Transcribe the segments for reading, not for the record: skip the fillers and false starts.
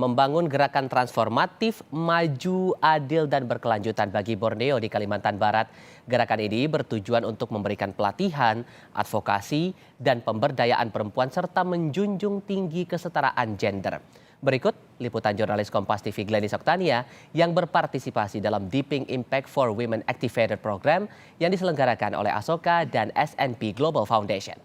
membangun gerakan transformatif, maju, adil, dan berkelanjutan bagi Borneo di Kalimantan Barat. Gerakan ini bertujuan untuk memberikan pelatihan, advokasi, dan pemberdayaan perempuan serta menjunjung tinggi kesetaraan gender. Berikut liputan jurnalis Kompas TV Glenis Oktania yang berpartisipasi dalam Deepening Impact for Women Activator Program yang diselenggarakan oleh Asoka dan SNP Global Foundation.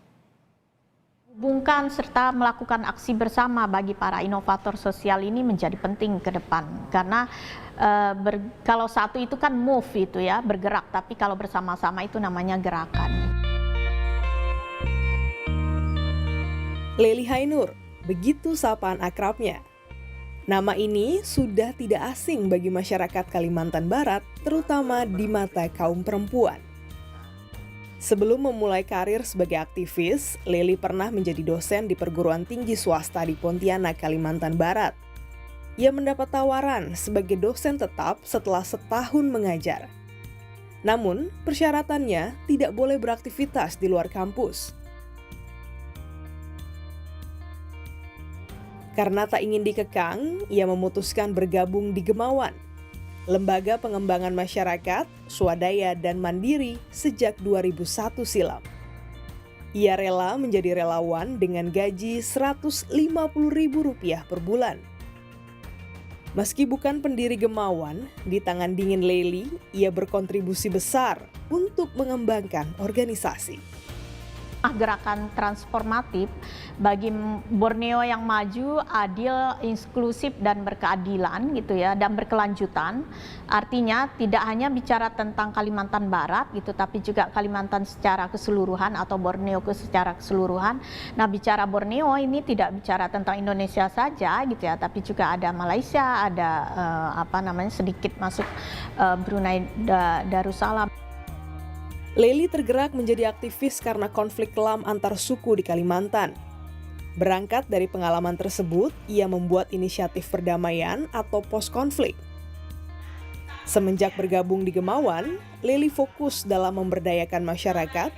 Hubungkan serta melakukan aksi bersama bagi para inovator sosial ini menjadi penting ke depan karena kalau satu itu kan move itu ya, bergerak, tapi kalau bersama-sama itu namanya gerakan. Lely Hainur, begitu sapaan akrabnya. Nama ini sudah tidak asing bagi masyarakat Kalimantan Barat, terutama di mata kaum perempuan. Sebelum memulai karir sebagai aktivis, Lely pernah menjadi dosen di perguruan tinggi swasta di Pontianak, Kalimantan Barat. Ia mendapat tawaran sebagai dosen tetap setelah setahun mengajar. Namun, persyaratannya tidak boleh beraktivitas di luar kampus. Karena tak ingin dikekang, ia memutuskan bergabung di Gemawan, Lembaga Pengembangan Masyarakat, Swadaya dan Mandiri sejak 2001 silam. Ia rela menjadi relawan dengan gaji Rp150.000 per bulan. Meski bukan pendiri Gemawan, di tangan dingin Lely, ia berkontribusi besar untuk mengembangkan organisasi. Gerakan transformatif bagi Borneo yang maju, adil, inklusif dan berkeadilan gitu ya, dan berkelanjutan. Artinya tidak hanya bicara tentang Kalimantan Barat gitu, tapi juga Kalimantan secara keseluruhan atau Borneo secara keseluruhan. Nah, bicara Borneo ini tidak bicara tentang Indonesia saja gitu ya, tapi juga ada Malaysia, ada sedikit masuk Brunei Darussalam. Lely tergerak menjadi aktivis karena konflik kelam antar suku di Kalimantan. Berangkat dari pengalaman tersebut, ia membuat inisiatif perdamaian atau pos-konflik. Semenjak bergabung di Gemawan, Lely fokus dalam memberdayakan masyarakat,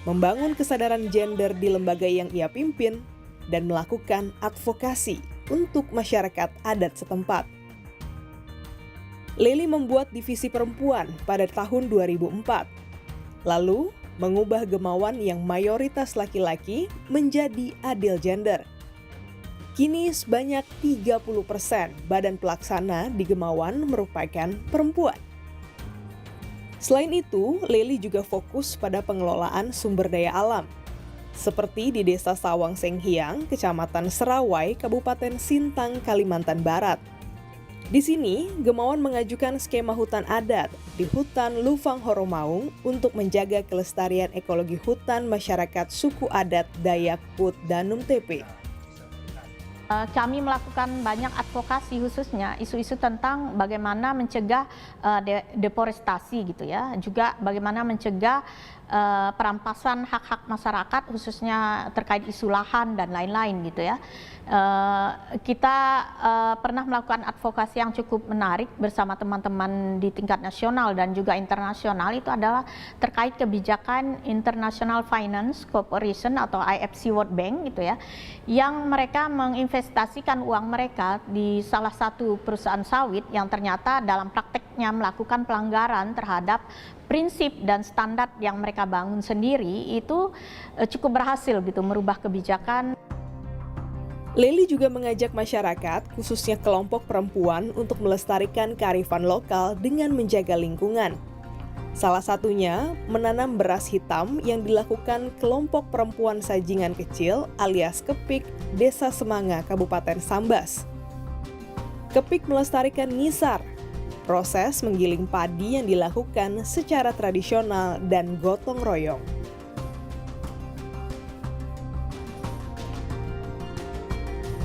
membangun kesadaran gender di lembaga yang ia pimpin, dan melakukan advokasi untuk masyarakat adat setempat. Lely membuat divisi perempuan pada tahun 2004. Lalu, mengubah Gemawan yang mayoritas laki-laki menjadi adil gender. Kini sebanyak 30% badan pelaksana di Gemawan merupakan perempuan. Selain itu, Lely juga fokus pada pengelolaan sumber daya alam. Seperti di Desa Sawang Senghiang, Kecamatan Serawai, Kabupaten Sintang, Kalimantan Barat. Di sini, Gemawan mengajukan skema hutan adat di hutan Lufang Horomaung untuk menjaga kelestarian ekologi hutan masyarakat suku adat Dayak Put Danum Tepe. Kami melakukan banyak advokasi khususnya isu-isu tentang bagaimana mencegah deforestasi gitu ya, juga bagaimana mencegah perampasan hak-hak masyarakat khususnya terkait isu lahan dan lain-lain gitu ya. Kita pernah melakukan advokasi yang cukup menarik bersama teman-teman di tingkat nasional dan juga internasional, itu adalah terkait kebijakan International Finance Corporation atau IFC World Bank gitu ya, yang mereka menginvestasikan uang mereka di salah satu perusahaan sawit yang ternyata dalam prakteknya melakukan pelanggaran terhadap prinsip dan standar yang mereka bangun sendiri. Itu cukup berhasil gitu merubah kebijakan. Lely juga mengajak masyarakat, khususnya kelompok perempuan, untuk melestarikan kearifan lokal dengan menjaga lingkungan. Salah satunya menanam beras hitam yang dilakukan kelompok perempuan Sajingan Kecil alias Kepik, Desa Semanga, Kabupaten Sambas. Kepik melestarikan ngisar, proses menggiling padi yang dilakukan secara tradisional dan gotong royong.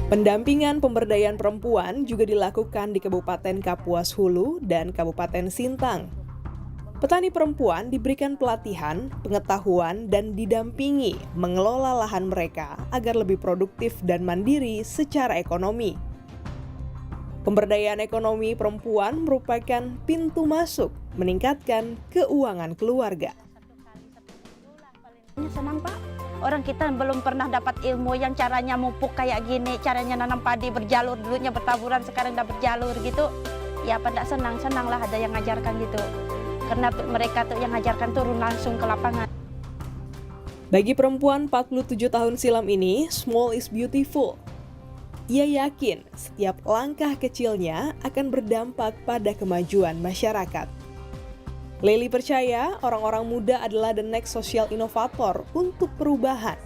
Pendampingan pemberdayaan perempuan juga dilakukan di Kabupaten Kapuas Hulu dan Kabupaten Sintang. Petani perempuan diberikan pelatihan, pengetahuan, dan didampingi mengelola lahan mereka agar lebih produktif dan mandiri secara ekonomi. Pemberdayaan ekonomi perempuan merupakan pintu masuk meningkatkan keuangan keluarga. Senang Pak, Orang kita belum pernah dapat ilmu yang caranya mupuk kayak gini, caranya nanam padi berjalur, dulunya bertaburan, sekarang udah berjalur gitu. Ya pada senang lah ada yang ngajarkan gitu. Karena mereka tuh yang ngajarkan turun langsung ke lapangan. Bagi perempuan 47 tahun silam ini, small is beautiful. Ia yakin setiap langkah kecilnya akan berdampak pada kemajuan masyarakat. Lely percaya orang-orang muda adalah the next social innovator untuk perubahan.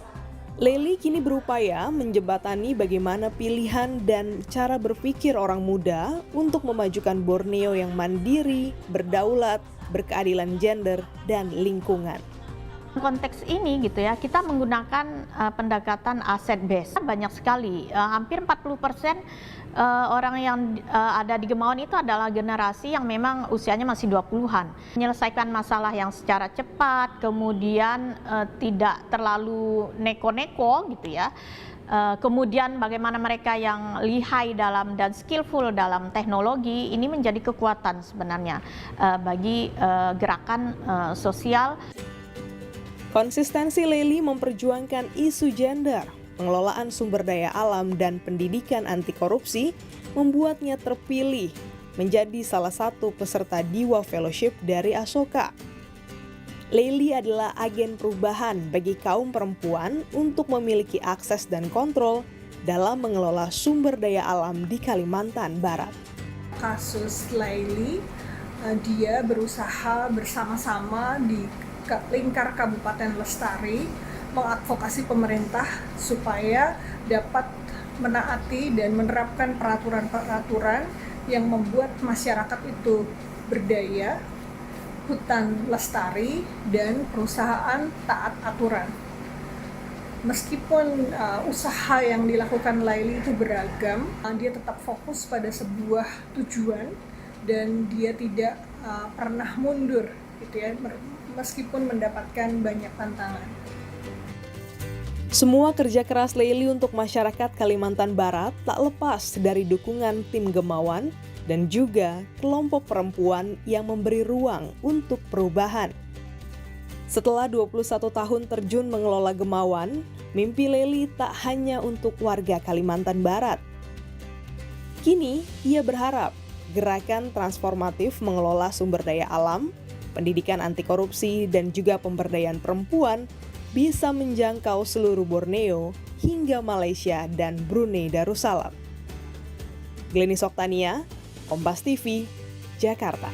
Lely kini berupaya menjembatani bagaimana pilihan dan cara berpikir orang muda untuk memajukan Borneo yang mandiri, berdaulat, berkeadilan gender, dan lingkungan. Konteks ini gitu ya, kita menggunakan pendekatan aset base. Banyak sekali, hampir 40% orang yang ada di Gemawan itu adalah generasi yang memang usianya masih 20-an. Menyelesaikan masalah yang secara cepat, kemudian tidak terlalu neko-neko gitu ya. Kemudian bagaimana mereka yang lihai dalam dan skillful dalam teknologi, ini menjadi kekuatan sebenarnya bagi gerakan sosial. Konsistensi Lely memperjuangkan isu gender, pengelolaan sumber daya alam, dan pendidikan anti korupsi membuatnya terpilih menjadi salah satu peserta Diwa Fellowship dari Ashoka. Lely adalah agen perubahan bagi kaum perempuan untuk memiliki akses dan kontrol dalam mengelola sumber daya alam di Kalimantan Barat. Kasus Lely, dia berusaha bersama-sama di lingkar Kabupaten Lestari mengadvokasi pemerintah supaya dapat menaati dan menerapkan peraturan-peraturan yang membuat masyarakat itu berdaya, hutan lestari, dan perusahaan taat aturan. Meskipun usaha yang dilakukan Lely itu beragam, dia tetap fokus pada sebuah tujuan dan dia tidak pernah mundur gitu ya, meskipun mendapatkan banyak tantangan. Semua kerja keras Lely untuk masyarakat Kalimantan Barat tak lepas dari dukungan tim Gemawan dan juga kelompok perempuan yang memberi ruang untuk perubahan. Setelah 21 tahun terjun mengelola Gemawan, mimpi Lely tak hanya untuk warga Kalimantan Barat. Kini, ia berharap gerakan transformatif mengelola sumber daya alam, pendidikan anti korupsi, dan juga pemberdayaan perempuan bisa menjangkau seluruh Borneo hingga Malaysia dan Brunei Darussalam. Glenis Oktania, Kompas TV, Jakarta.